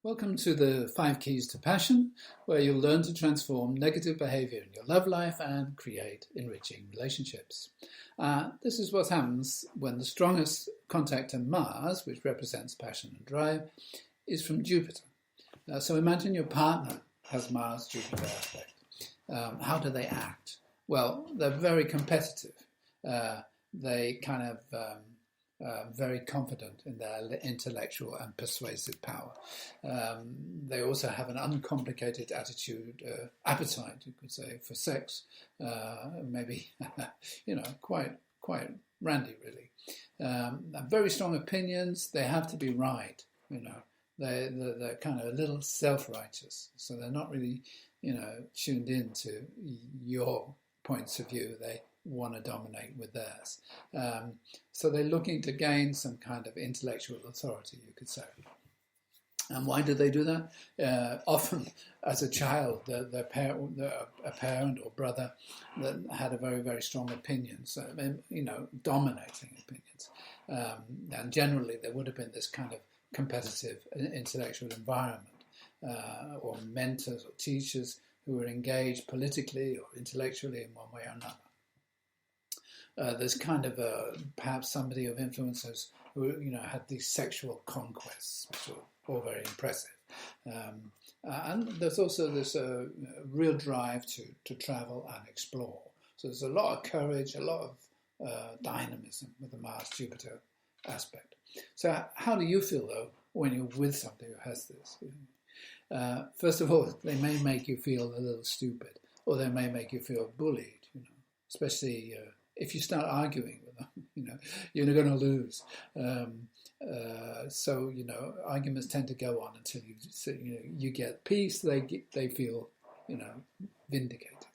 Welcome to the 5 Keys to Passion, where you'll learn to transform negative behavior in your love life and create enriching relationships. This is what happens when the strongest contact to Mars, which represents passion and drive, is from Jupiter. So imagine your partner has Mars-Jupiter aspect. How do they act? Well, they're very competitive. They kind of very confident in their intellectual and persuasive power. They also have an uncomplicated appetite, you could say, for sex. Maybe, quite randy, really. Very strong opinions. They have to be right. They're kind of a little self-righteous, so they're not really, tuned in to your points of view. They want to dominate with theirs. So they're looking to gain some kind of intellectual authority, you could say. And why do they do that? Often, as a child, a parent or brother that had a very, very strong opinion, so, dominating opinions. And generally, there would have been this kind of competitive intellectual environment, or mentors or teachers who were engaged politically or intellectually in one way or another. There's kind of perhaps somebody of influencers who had these sexual conquests, which were all very impressive. And there's also this real drive to travel and explore. So there's a lot of courage, a lot of dynamism with the Mars-Jupiter aspect. So how do you feel, though, when you're with somebody who has this? First of all, they may make you feel a little stupid, or they may make you feel bullied, especially if you start arguing with them, you're going to lose. So arguments tend to go on until you get peace. They feel, vindicated.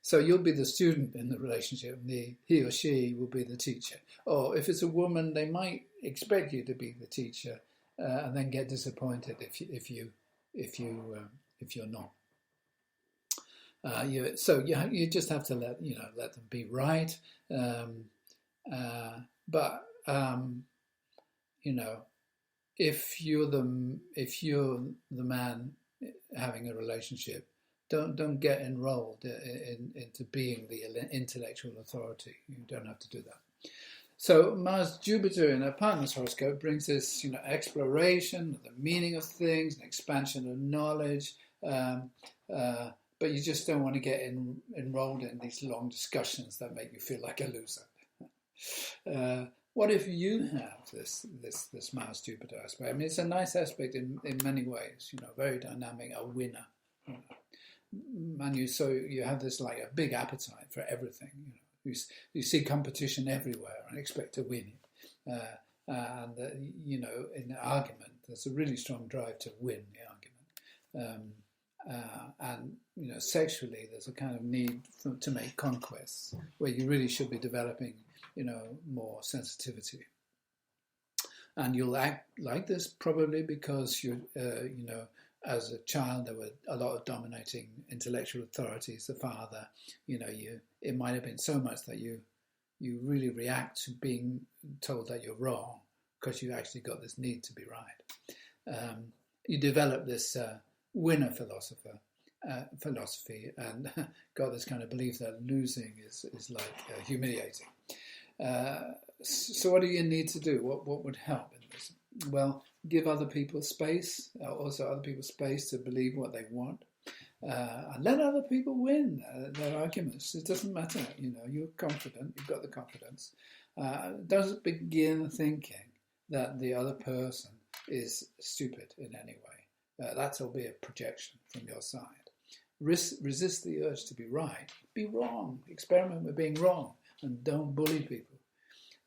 So you'll be the student in the relationship, and he or she will be the teacher. Or if it's a woman, they might expect you to be the teacher, and then get disappointed if you're not. You just have to let them be right. But if you're the man having a relationship, don't get enrolled into being the intellectual authority. You don't have to do that. So Mars-Jupiter in a partner's horoscope brings this exploration of the meaning of things, an expansion of knowledge. But you just don't want to get enrolled in these long discussions that make you feel like a loser. What if you have this Mars-Jupiter aspect? I mean, it's a nice aspect in many ways. Very dynamic, a winner. And you have this like a big appetite for everything. You see competition everywhere and expect to win it. In an argument, there's a really strong drive to win the argument. And sexually, there's a kind of need to make conquests where you really should be developing, more sensitivity. And you'll act like this probably because as a child there were a lot of dominating intellectual authorities. The father, it might have been so much that you really react to being told that you're wrong because you actually got this need to be right. You develop this winner philosophy and got this kind of belief that losing is like humiliating. So what do you need to do? What would help in this? Well, give other people space, also other people space to believe what they want, and let other people win their arguments. It doesn't matter, you're confident, you've got the confidence. Don't begin thinking that the other person is stupid in any way. That'll be a projection from your side. Resist the urge to be right. Be wrong. Experiment with being wrong, and don't bully people.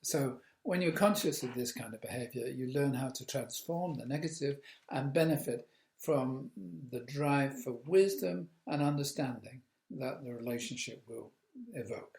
So when you're conscious of this kind of behavior, you learn how to transform the negative and benefit from the drive for wisdom and understanding that the relationship will evoke.